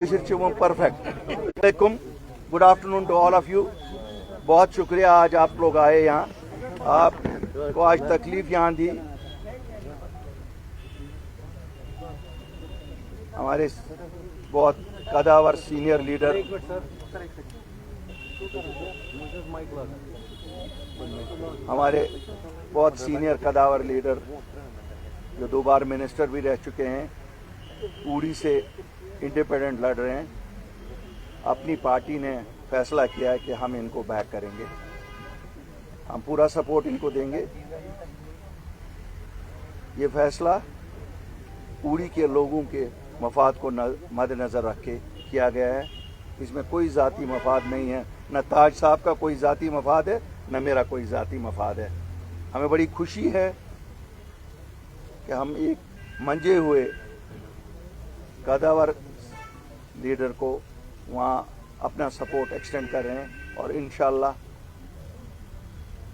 Perfect. Good afternoon to all of you. बहुत शुक्रिया आज आप लोग आए यहाँ, आपको आज तकलीफ यहाँ दी। हमारे बहुत कदावर सीनियर लीडर, हमारे बहुत सीनियर कदावर लीडर जो 2 बार मिनिस्टर भी रह चुके हैं, उड़ी से इंडिपेंडेंट लड़ रहे हैं। अपनी पार्टी ने फैसला किया है कि हम इनको बैक करेंगे, हम पूरा सपोर्ट इनको देंगे। ये फैसला उड़ी के लोगों के मफाद को मद्देनजर रख के किया गया है। इसमें कोई ज़ाती मफाद नहीं है, न ताज साहब का कोई ज़ाती मफाद है, न मेरा कोई ज़ाती मफाद है। हमें बड़ी खुशी है कि हम एक मंजे हुए कदावर लीडर को वहाँ अपना सपोर्ट एक्सटेंड कर रहे हैं और इंशाल्लाह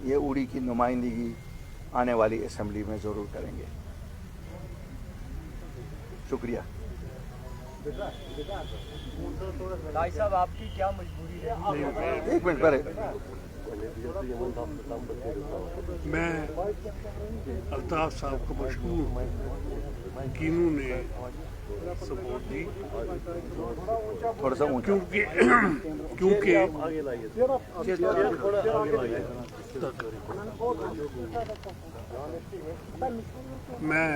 ये उड़ी की नुमाइंदगी आने वाली असेंबली में ज़रूर करेंगे। शुक्रिया। भाई साहब, आपकी क्या मजबूरी है? एक मिनट पहले मैं अल्ताफ साहब को मशहूर हूँ। कीनू ने सपोर्ट दी थोड़ा सा ऊँचा, क्योंकि मैं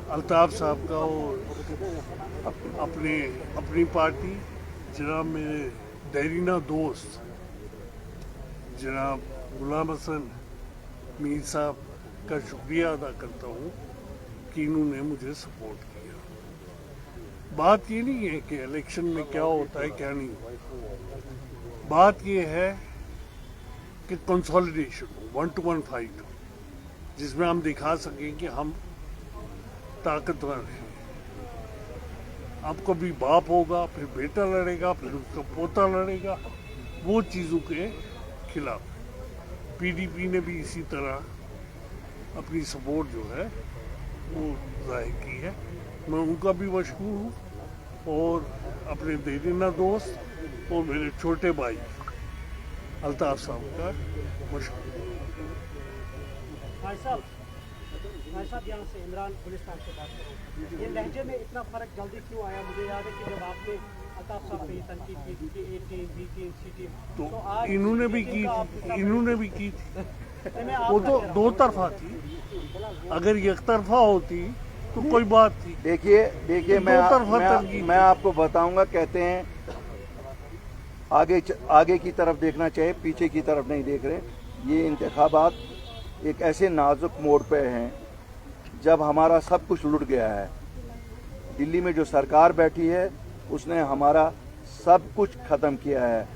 अल्ताफ साहब का और अपनी पार्टी जनाब मेरे देरीना दोस्त जनाब गुलाम हसन मीर साहब का शुक्रिया अदा करता हूँ कि इन्होंने मुझे सपोर्ट किया। बात ये नहीं है कि इलेक्शन में क्या होता है क्या नहीं, बात ये है कि कंसोलिडेशन हो, 1-to-1 फाइट हो, जिसमें हम दिखा सकें कि हम ताकतवर हैं। अब कभी बाप होगा, फिर बेटा लड़ेगा, फिर उसका पोता लड़ेगा, वो चीज़ों के खिलाफ। पीडीपी ने भी इसी तरह अपनी सपोर्ट जो है वो जाहिर की है। मैं उनका भी मशहूर हूँ और अपने देरीना दोस्त और मेरे छोटे भाई अल्ताफ साहब का मशहूर। भाई साहब यहाँ से इमरान गुलिस्तान से बात करो। ये लहजे में इतना फर्क जल्दी क्यों आया? मुझे याद है कि जब आपने अल्ताफ साहब पे तनकीद की थी A team, B team, C team, तो आज इन्होंने भी की थी। वो तो दो तरफा थी, अगर एक तरफा होती तो कोई बात थी। देखिए मैं आपको बताऊंगा। कहते हैं आगे की तरफ देखना चाहिए, पीछे की तरफ नहीं देख रहे। ये इंतखाबात एक ऐसे नाजुक मोड़ पे हैं जब हमारा सब कुछ लुट गया है। दिल्ली में जो सरकार बैठी है उसने हमारा सब कुछ ख़त्म किया है।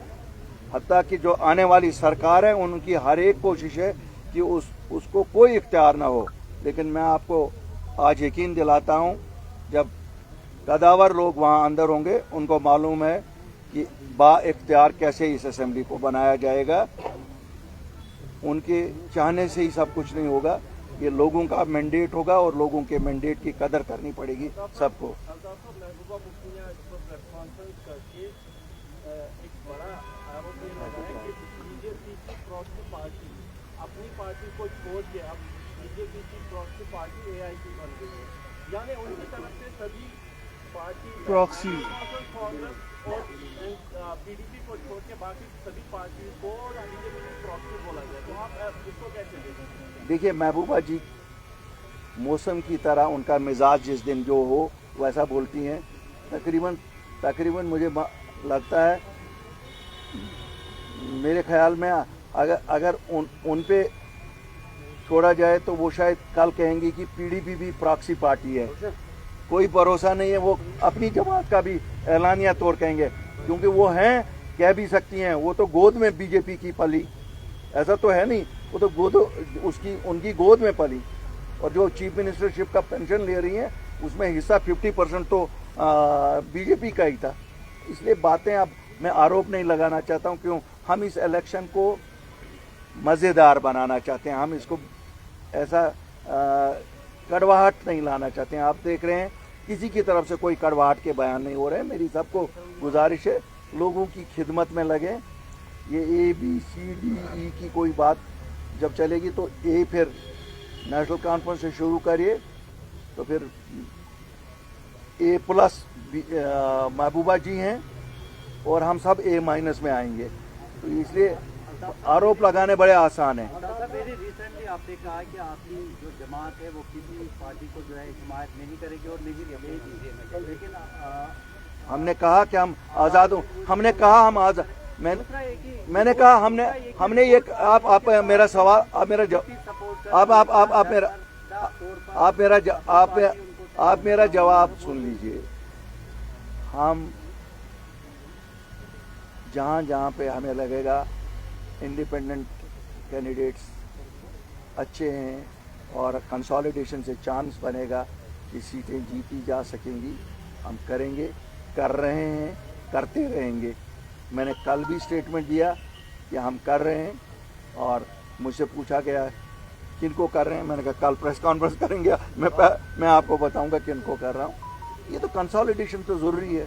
हत्ता कि जो आने वाली सरकार है उनकी हर एक कोशिश है कि उसको कोई इख्तियार ना हो। लेकिन मैं आपको आज यकीन दिलाता हूं, जब कदावर लोग वहां अंदर होंगे उनको मालूम है कि बा इख्तियार कैसे इस असेंबली को बनाया जाएगा। उनके चाहने से ही सब कुछ नहीं होगा, ये लोगों का मैंडेट होगा और लोगों के मैंडेट की कदर करनी पड़ेगी सबको। अपनी पार्टी को छोड़ के अब बीजेपी की प्रॉक्सी पार्टी AIP बन गई है, यानी उनकी तरफ से सभी पार्टी प्रॉक्सी कांग्रेस और PDP को छोड़ के बाकी सभी पार्टी को बीजेपी की प्रॉक्सी बोला गया। तो आप इसको कैसे देखें? देखिए महबूबा जी मौसम की तरह उनका मिजाज जिस दिन जो हो वैसा बोलती हैं। तकरीबन मुझे लगता है, मेरे ख्याल में अगर उन पे छोड़ा जाए तो वो शायद कल कहेंगी कि पीडीपी भी प्रॉक्सी पार्टी है। कोई भरोसा नहीं है, वो अपनी जमात का भी ऐलानिया तौर कहेंगे, क्योंकि वो हैं, कह भी सकती हैं। वो तो गोद में बीजेपी की पली, ऐसा तो है नहीं, वो तो उनकी गोद में पली। और जो चीफ मिनिस्टरशिप का पेंशन ले रही हैं उसमें हिस्सा 50% तो बीजेपी का ही था। इसलिए बातें अब मैं आरोप नहीं लगाना चाहता हूँ, क्यों हम इस इलेक्शन को मज़ेदार बनाना चाहते हैं। हम इसको ऐसा कड़वाहट नहीं लाना चाहते हैं। आप देख रहे हैं किसी की तरफ से कोई कड़वाहट के बयान नहीं हो रहे हैं। मेरी सबको गुजारिश है, लोगों की खिदमत में लगे। ये ABCDE की कोई बात जब चलेगी तो A फिर नेशनल कॉन्फ्रेंस से शुरू करिए, तो फिर A+ महबूबा जी हैं और हम सब A- में आएंगे। तो इसलिए आरोप लगाने बड़े आसान हैं। वेरी रिसेंटली आपने कहा कि आपकी जो जमात है वो किसी पार्टी को जो है हिमायत नहीं करेगी और नहीं देगी, लेकिन हमने कहा कि हम आज़ाद हूँ, हमने कहा हम आज़ाद, मैंने कहा हमने ये आप मेरा सवाल, आप मेरा आप मेरा जवाब सुन लीजिए। हम जहाँ पे हमें लगेगा इंडिपेंडेंट कैंडिडेट्स अच्छे हैं और कंसोलिडेशन से चांस बनेगा कि सीटें जीती जा सकेंगी, हम करेंगे, कर रहे हैं, करते रहेंगे। मैंने कल भी स्टेटमेंट दिया कि हम कर रहे हैं, और मुझसे पूछा गया किनको कर रहे हैं, मैंने कहा कल प्रेस कॉन्फ्रेंस करेंगे, मैं आपको बताऊंगा किनको कर रहा हूँ। ये तो कंसोलिडेशन तो ज़रूरी है।